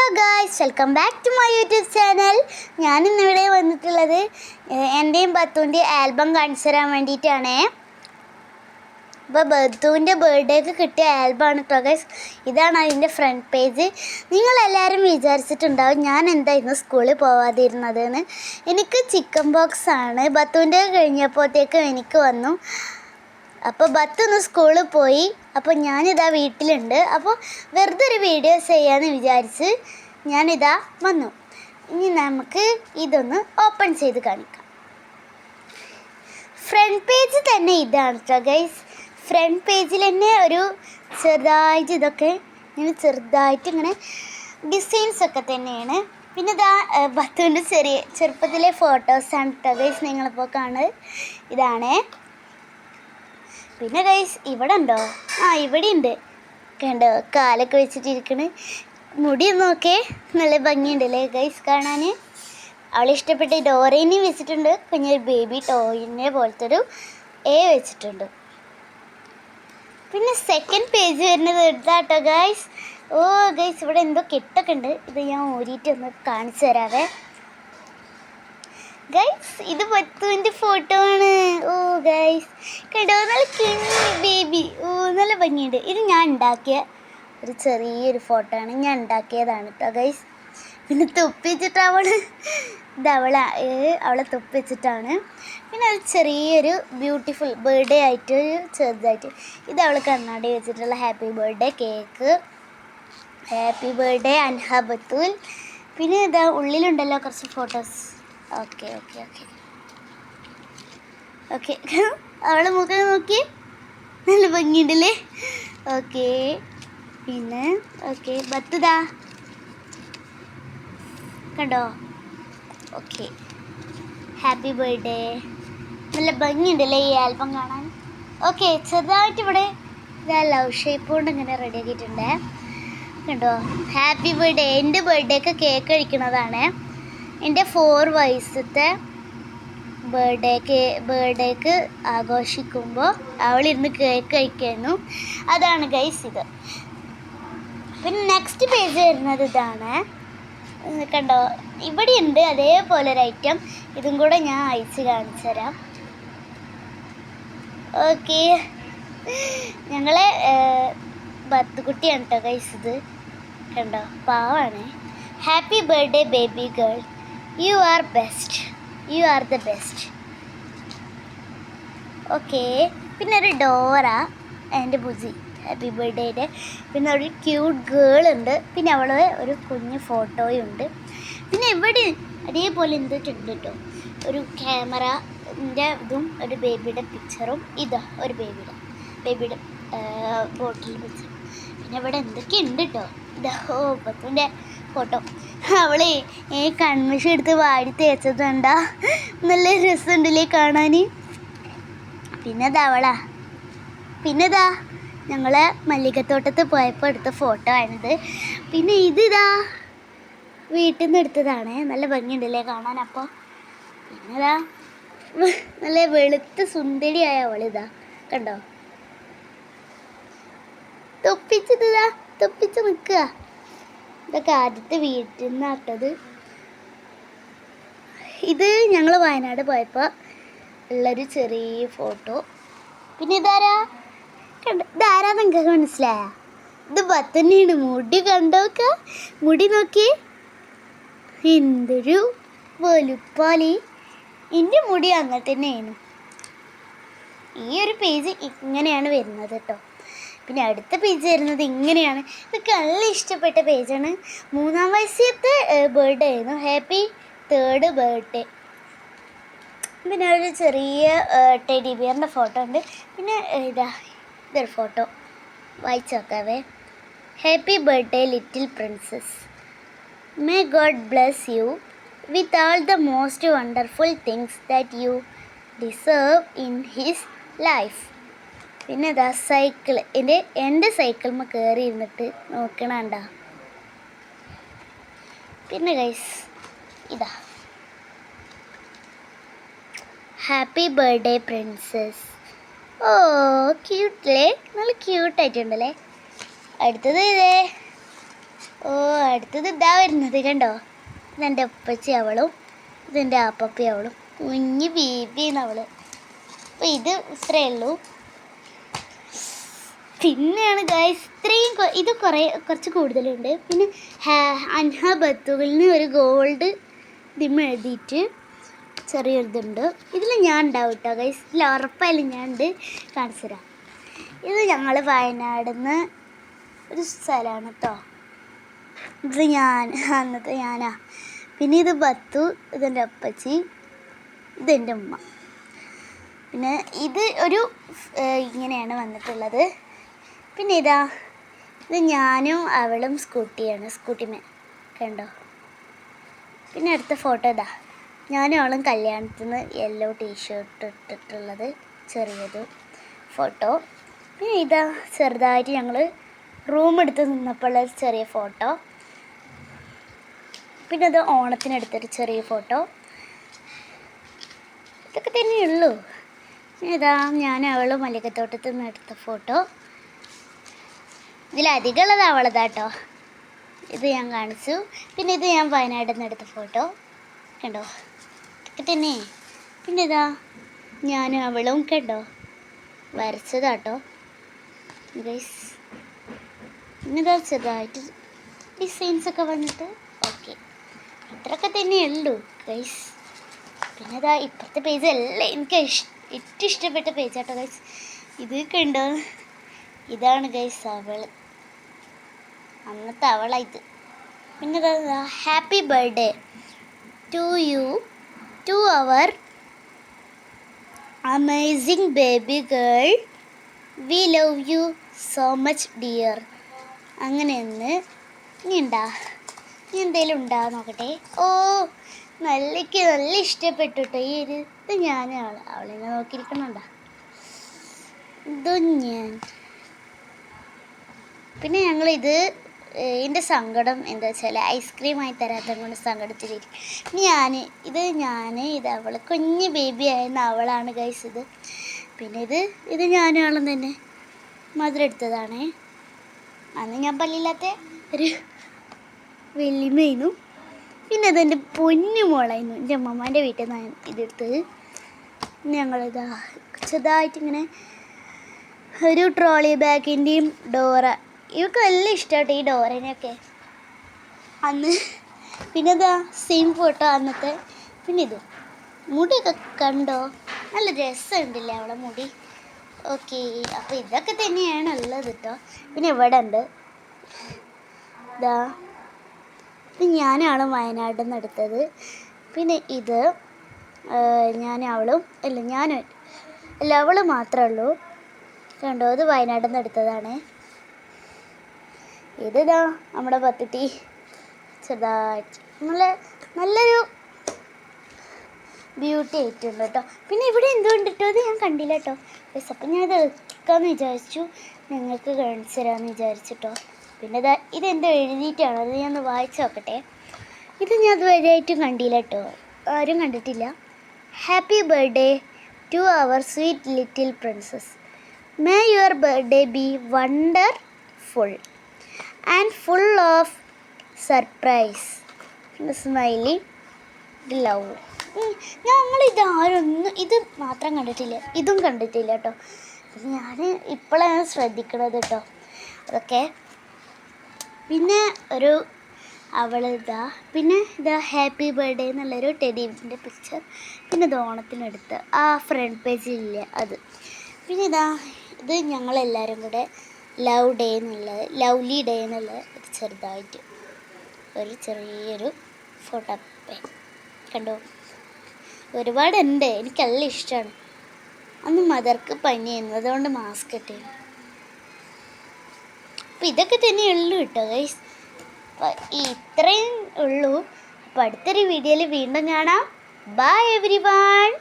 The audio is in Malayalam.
Hello guys, welcome back to my YouTube channel. ഞാനിന്നിവിടെ വന്നിട്ടുള്ളത് എൻ്റെയും ബത്തുവിൻ്റെയും ആൽബം കാണിച്ചു തരാൻ വേണ്ടിയിട്ടാണ്. ഇപ്പോൾ ബത്തുവിൻ്റെ ബർത്ത്ഡേക്ക് കിട്ടിയ ആൽബമാണ് കേട്ടോ ഗൈസ്. ഇതാണ് അതിൻ്റെ ഫ്രണ്ട് പേജ്. നിങ്ങളെല്ലാവരും വിചാരിച്ചിട്ടുണ്ടാവും ഞാൻ എന്തായിരുന്നു സ്കൂളിൽ പോവാതിരുന്നതെന്ന്. എനിക്ക് ചിക്കൻ ബോക്സ് ആണ്. ബത്തുവിൻ്റെ കഴിഞ്ഞപ്പോഴത്തേക്കും എനിക്ക് വന്നു. അപ്പോൾ ബത്തൊന്ന് സ്കൂളിൽ പോയി. അപ്പോൾ ഞാനിതാ വീട്ടിലുണ്ട്. അപ്പോൾ വെറുതെ ഒരു വീഡിയോ ചെയ്യാമെന്ന് വിചാരിച്ച് ഞാനിതാ വന്നു. ഇനി നമുക്ക് ഇതൊന്ന് ഓപ്പൺ ചെയ്ത് കാണിക്കാം. ഫ്രണ്ട് പേജ് തന്നെ ഇതാണ് കേട്ടോ ഗൈസ്. ഫ്രണ്ട് പേജിൽ തന്നെ ഒരു ചെറുതായിട്ട് ഇതൊക്കെ ഇങ്ങനെ ചെറുതായിട്ട് ഇങ്ങനെ ഡിസൈൻസൊക്കെ തന്നെയാണ്. പിന്നെ ഇതാ ബത്തുവിൻ്റെ ചെറുപ്പത്തിലെ ഫോട്ടോസാണ് കേട്ടോ ഗൈസ് നിങ്ങളിപ്പോൾ കാണുന്നത്. ഇതാണേ. പിന്നെ ഗൈസ് ഇവിടെ ഉണ്ടോ? ഇവിടെ ഉണ്ട്. കണ്ടോ, കാലൊക്കെ വെച്ചിട്ടിരിക്കണ്. മുടി നോക്കേ, നല്ല ഭംഗിയുണ്ടല്ലേ ഗൈസ് കാണാൻ. അവളിഷ്ടപ്പെട്ട ഡോറേനെയും വെച്ചിട്ടുണ്ട്. കുഞ്ഞൊരു ബേബി ടോയിനെ പോലത്തെ വെച്ചിട്ടുണ്ട്. പിന്നെ സെക്കൻഡ് പേജ് വരുന്നത് ഇതാട്ടോ ഗൈസ്. ഗൈസ് ഇവിടെ എന്തോ കെട്ടൊക്കെ ഉണ്ട്. ഇത് ഞാൻ ഊരിയിട്ടൊന്ന് കാണിച്ചു തരാവേ ഗൈസ്. ഇത് ബത്തുവിൻ്റെ ഫോട്ടോ ആണ്. ഗൈസ് കണ്ടോ, നല്ല കുഞ്ഞു ബേബി. നല്ല ഭംഗിയുണ്ട്. ഇത് ഞാൻ ഉണ്ടാക്കിയ ഒരു ചെറിയൊരു ഫോട്ടോ ആണ്. ഞാൻ ഉണ്ടാക്കിയതാണ് കേട്ടോ ഗൈസ്. പിന്നെ തൊപ്പി വെച്ചിട്ടാണ് അവളെ തൊപ്പി വെച്ചിട്ടാണ്. പിന്നെ ഒരു ചെറിയൊരു ബ്യൂട്ടിഫുൾ ബർത്ത്ഡേ ആയിട്ട് ചെറുതായിട്ട് ഇത് അവൾ കണ്ണാടി വെച്ചിട്ടുള്ള happy birthday cake. Happy birthday അൻഹ ബത്തുൽ. പിന്നെ ഇതാ ഉള്ളിലുണ്ടല്ലോ കുറച്ച് ഫോട്ടോസ്. ഓക്കെ അവളെ മുഖം നോക്കി, നല്ല ഭംഗിയുണ്ടല്ലേ. ഓക്കെ പിന്നെ ബത്തുതാ കണ്ടോ. Okay happy birthday. നല്ല ഭംഗിയുണ്ടല്ലേ ഈ ആൽബം കാണാൻ. ഓക്കെ ചെറുതായിട്ട് ഇവിടെ ഇതാ ലവ് ഷേപ്പ് കൊണ്ട് ഇങ്ങനെ റെഡിയാക്കിയിട്ടുണ്ട്. കണ്ടോ, ഹാപ്പി ബർത്ത്ഡേ. എൻ്റെ ബർത്ത്ഡേക്ക് കേക്ക് കഴിക്കുന്നതാണ്. എൻ്റെ 4 വയസ്സത്തെ ബർത്ത്ഡേക്ക് ആഘോഷിക്കുമ്പോൾ അവളിരുന്ന് കേക്ക് കഴിക്കുന്നു. അതാണ് ഗൈസ് ഇത്. പിന്നെ നെക്സ്റ്റ് പേജ് വരുന്നത് ഇതാണ്. കണ്ടോ, ഇവിടെ ഉണ്ട് അതേപോലെ ഒരു ഐറ്റം. ഇതും കൂടെ ഞാൻ അയച്ച് കാണിച്ചു തരാം. ഓക്കെ ഞങ്ങളെ ബത്തുകുട്ടിയാണ് കേട്ടോ ഗൈസ് ഇത്. കണ്ടോ, പാവാണ്. Happy birthday baby girl, you are best, you are the best. Okay പിന്നെ ഒരു ഡോറ എൻ്റെ ബുജി ഹാപ്പി ബർത്ത്ഡേയുടെ. പിന്നെ ഒരു ക്യൂട്ട് ഗേൾ ഉണ്ട്. പിന്നെ അവൾ ഒരു കുഞ്ഞ് ഫോട്ടോയും ഉണ്ട്. പിന്നെ ഇവിടെ അതേപോലെ എന്തിട്ടുണ്ട് കേട്ടോ, ഒരു ക്യാമറൻ്റെ ഇതും ഒരു ബേബിയുടെ പിക്ചറും. ഇതാ ഒരു ബേബിയുടെ ബോട്ടിൽ പിക്ചർ. പിന്നെ ഇവിടെ എന്തൊക്കെ ഉണ്ട് കേട്ടോ. ഇതാ ബത്തുവിൻ്റെ ഫോട്ടോ. അവളെ കൺമഷി എടുത്ത് വാരി തേച്ചത് കണ്ടാ, നല്ല രസമുണ്ടല്ലേ കാണാൻ. പിന്നെതാ ഞങ്ങൾ മല്ലികത്തോട്ടത്ത് പോയപ്പോൾ എടുത്ത ഫോട്ടോ ആണിത്. പിന്നെ ഇതിതാ വീട്ടിൽ നിന്ന് എടുത്തതാണ്. നല്ല ഭംഗിയുണ്ടല്ലേ കാണാൻ. അപ്പോൾ പിന്നെതാ നല്ല വെളുത്ത് സുന്ദരിയായ അവളിതാ കണ്ടോ, തൊപ്പിച്ച് നിൽക്കുക. ഇതൊക്കെ ആദ്യത്തെ വീട്ടിൽ നിന്നാട്ടത്. ഇത് ഞങ്ങൾ വയനാട് പോയപ്പോൾ ഉള്ളൊരു ചെറിയ ഫോട്ടോ. പിന്നെ ഇതാരാ നിങ്ങൾക്ക് മനസ്സിലായ? ഇത് ബത്തന്നെയാണ്. മുടി കണ്ടോക്ക, മുടി നോക്കി എന്തൊരു വലുപ്പാലി. എൻ്റെ മുടി അങ്ങനെ തന്നെയാണ്. ഈ ഒരു പേജ് ഇങ്ങനെയാണ് വരുന്നത് കേട്ടോ. പിന്നെ അടുത്ത പേജ് വരുന്നത് ഇങ്ങനെയാണ്. ഇതൊക്കെ നല്ല ഇഷ്ടപ്പെട്ട പേജാണ്. 3-ാം വയസ്സത്തെ ബർത്ത്ഡേ ആയിരുന്നു. Happy 3rd birthday. പിന്നെ ഒരു ചെറിയ ടെഡി ബിയറിൻ്റെ ഫോട്ടോ ഉണ്ട്. പിന്നെ ഇതൊരു ഫോട്ടോ വായിച്ചു നോക്കാവേ. Happy birthday little princess, may God bless you with all the most wonderful things that you deserve in his life. പിന്നെ ഇതാ സൈക്കിൾ. എൻ്റെ സൈക്കിളിൽ കയറി ഇരുന്നിട്ട് നോക്കണണ്ട. പിന്നെ ഗൈസ് ഇതാ ഹാപ്പി ബർത്ത്ഡേ പ്രിൻസസ്. ക്യൂട്ടല്ലേ, നല്ല ക്യൂട്ടായിട്ടുണ്ടല്ലേ. അടുത്തത് ഓ അടുത്തത് ഇതാ വരുന്നത് കണ്ടോ. ഇതെൻ്റെ ഉപ്പച്ചി അവളും ഇതെൻ്റെ ആപ്പപ്പി അവളും കുഞ്ഞ് ബേബിയാണ് അവള്. അപ്പോൾ ഇത് ഇത്രയേ ഉള്ളൂ. പിന്നെയാണ് ഗൈസ് ഇത്രയും ഇത് കുറച്ച് കൂടുതലുണ്ട്. പിന്നെ അൻഹ ബത്തുകളിൽ നിന്ന് ഒരു ഗോൾഡ് ദിമ്മ എഴുതിയിട്ട് ചെറിയൊരിതുണ്ട്. ഇതിൽ ഞാൻ ഉണ്ടാവും കേട്ടോ ഗൈസ്. ഇതിൽ ഉറപ്പായാലും ഞാൻ ഉണ്ട്, കാണിച്ചു തരാം. ഇത് ഞങ്ങൾ വയനാട് നിന്ന് ഒരു സ്ഥലമാണ് കേട്ടോ. ഇത് അന്നത്തെ ഞാനാ. പിന്നെ ഇത് ബത്തു, ഇതെൻ്റെ അപ്പച്ചി, ഇതെൻ്റെ ഉമ്മ. പിന്നെ ഇത് ഒരു ഇങ്ങനെയാണ് വന്നിട്ടുള്ളത്. പിന്നെ ഇത് ഞാനും അവളും സ്കൂട്ടിയാണ്, സ്കൂട്ടിമേ കണ്ടോ. പിന്നെ അടുത്ത ഫോട്ടോ ഞാനും അവളും കല്യാണത്തിൽ നിന്ന് യെല്ലോ ടീഷർട്ട് ഇട്ടിട്ടുള്ളത് ചെറിയത് ഫോട്ടോ. പിന്നെ ചെറുതായിട്ട് ഞങ്ങൾ റൂം എടുത്ത് നിന്നപ്പോൾ ഉള്ള ചെറിയ ഫോട്ടോ. പിന്നെ അത് ഓണത്തിനെടുത്തൊരു ചെറിയ ഫോട്ടോ. ഇതൊക്കെ തന്നെയുള്ളൂ. ഞാൻ അവളും മല്ലികത്തോട്ടത്തിൽ നിന്ന് എടുത്ത ഫോട്ടോ. ഇതിലധികമുള്ളത് അവളതാട്ടോ. ഇത് ഞാൻ കാണിച്ചു. പിന്നെ ഇത് ഞാൻ വയനാട്ടിൽ നിന്ന് എടുത്ത ഫോട്ടോ കണ്ടോ. ഇതൊക്കെ തന്നെ. പിന്നെ ഞാനും അവളും കണ്ടോ വരച്ചതാട്ടോ ഗൈസ്. പിന്നെ ചെറുതായിട്ട് ഡിസൈൻസൊക്കെ വന്നിട്ട് ഓക്കെ, ഇത്രയൊക്കെ തന്നെയുള്ളൂ ഗൈസ്. പിന്നെ ഇപ്പോഴത്തെ പേജ് എല്ലാം എനിക്ക് ഏറ്റവും ഇഷ്ടപ്പെട്ട പേജാട്ടോ ഗൈസ്. ഇത് കണ്ടോ, ഇതാണ് ഗൈസ് അവള്, അന്നത്തെ അവളാ ഇത്. പിന്നെ happy birthday to you, to our amazing baby girl, we love you so much dear. അങ്ങനെയൊന്ന് ഇനി ഇനി എന്തെങ്കിലും നോക്കട്ടെ. ഓ എനിക്ക് നല്ല ഇഷ്ടപ്പെട്ടു കേട്ടോ ഈ ഒരു ഇത്. ഞാൻ അവളിനെ നോക്കിയിരിക്കണുണ്ടോ. ഇതും ഞാൻ. പിന്നെ ഞങ്ങളിത് എൻ്റെ സങ്കടം എന്താ വെച്ചാൽ ഐസ്ക്രീം ആയി തരാത്തത് കൊണ്ട് സങ്കടത്തിലിരിക്കും ഇത് അവൾ കുഞ്ഞ് ബേബി ആയിരുന്ന അവളാണ് ഗൈസ് ഇത്. പിന്നെ ഇത് ഞാനും ആളും തന്നെ മധുരം എടുത്തതാണേ. അന്ന് ഞാൻ പല്ലില്ലാത്ത ഒരു വെല്ലിമയായിരുന്നു. പിന്നെ അതെൻ്റെ പൊന്നു മോളായിരുന്നു. എൻ്റെ അമ്മമ്മേൻ്റെ വീട്ടിൽ നിന്നാണ് ഇതെടുത്തത്. ചെറുതായിട്ടിങ്ങനെ ഒരു ട്രോളി ബാഗിൻ്റെയും ഡോറ, ഇവർക്ക് നല്ല ഇഷ്ടമാട്ടോ ഈ ഡോറേനെയൊക്കെ അന്ന്. പിന്നെ സെയിം ഫോട്ടോ അന്നത്തെ. പിന്നെ മുടിയൊക്കെ കണ്ടോ, നല്ല രസമുണ്ടല്ലേ അവളെ മുടി. ഓക്കെ, അപ്പോൾ ഇതൊക്കെ തന്നെയാണ് ഉള്ളത് കേട്ടോ. പിന്നെ ഇവിടെ ഉണ്ട് ഇത് ഞാനാണ് വയനാട്ടിൽ നിന്ന് എടുത്തത്. പിന്നെ അവൾ മാത്രമേ ഉള്ളൂ കണ്ടോ. ഇത് വയനാട്ടിൽ നിന്ന് എടുത്തതാണ്. നമ്മുടെ പത്തുട്ടി ചെറുതായിട്ട് നല്ലൊരു ബ്യൂട്ടി ആയിട്ടുണ്ട് കേട്ടോ. പിന്നെ ഇവിടെ എന്തുകൊണ്ടിട്ടോ ഇത് ഞാൻ കണ്ടില്ല കേട്ടോ. അപ്പം ഞാനത് എടുക്കാമെന്ന് വിചാരിച്ചു, നിങ്ങൾക്ക് കാണിച്ചു തരാമെന്ന് വിചാരിച്ചിട്ടോ. പിന്നെ ഇതെന്തോ എഴുതിയിട്ടാണ്, അത് ഞാൻ ഒന്ന് വായിച്ച് നോക്കട്ടെ. ഇത് ഞാൻ അതുവരെയായിട്ടും കണ്ടില്ല കേട്ടോ, ആരും കണ്ടിട്ടില്ല. Happy birthday to our sweet little princess, may your birthday be wonderful and full of surprise, smiley love. ഇത് മാത്രം കണ്ടിട്ടില്ല, ഇതും കണ്ടിട്ടില്ല കേട്ടോ. ഞാൻ ഇപ്പോഴാണ് ശ്രദ്ധിക്കണത് കേട്ടോ അതൊക്കെ. പിന്നെ പിന്നെ ഹാപ്പി ബർത്ത്ഡേ എന്നുള്ളൊരു ടെഡിൻ്റെ പിക്ചർ. പിന്നെ ഓണത്തിനെടുത്ത ആ ഫ്രണ്ട് പേജിലില്ല അത്. പിന്നെ ഇത് ഞങ്ങളെല്ലാവരും കൂടെ ലവ്ലി ഡേ എന്നുള്ള ചെറുതായിട്ട് ഒരു ചെറിയൊരു ഫോട്ടോ കണ്ടോ. ഒരുപാടുണ്ട്, എനിക്കല്ല ഇഷ്ടമാണ്. അന്ന് മദർക്ക് പനിയായിരുന്നു, അതുകൊണ്ട് മാസ്ക് ഇട്ടായിരുന്നു. അപ്പോൾ ഇതൊക്കെ തന്നെയുള്ളൂ കേട്ടോ ഗൈസ്. ഇത്രയും ഉള്ളൂ. അപ്പോൾ അടുത്തൊരു വീഡിയോയിൽ വീണ്ടും കാണാം. Bye everyone.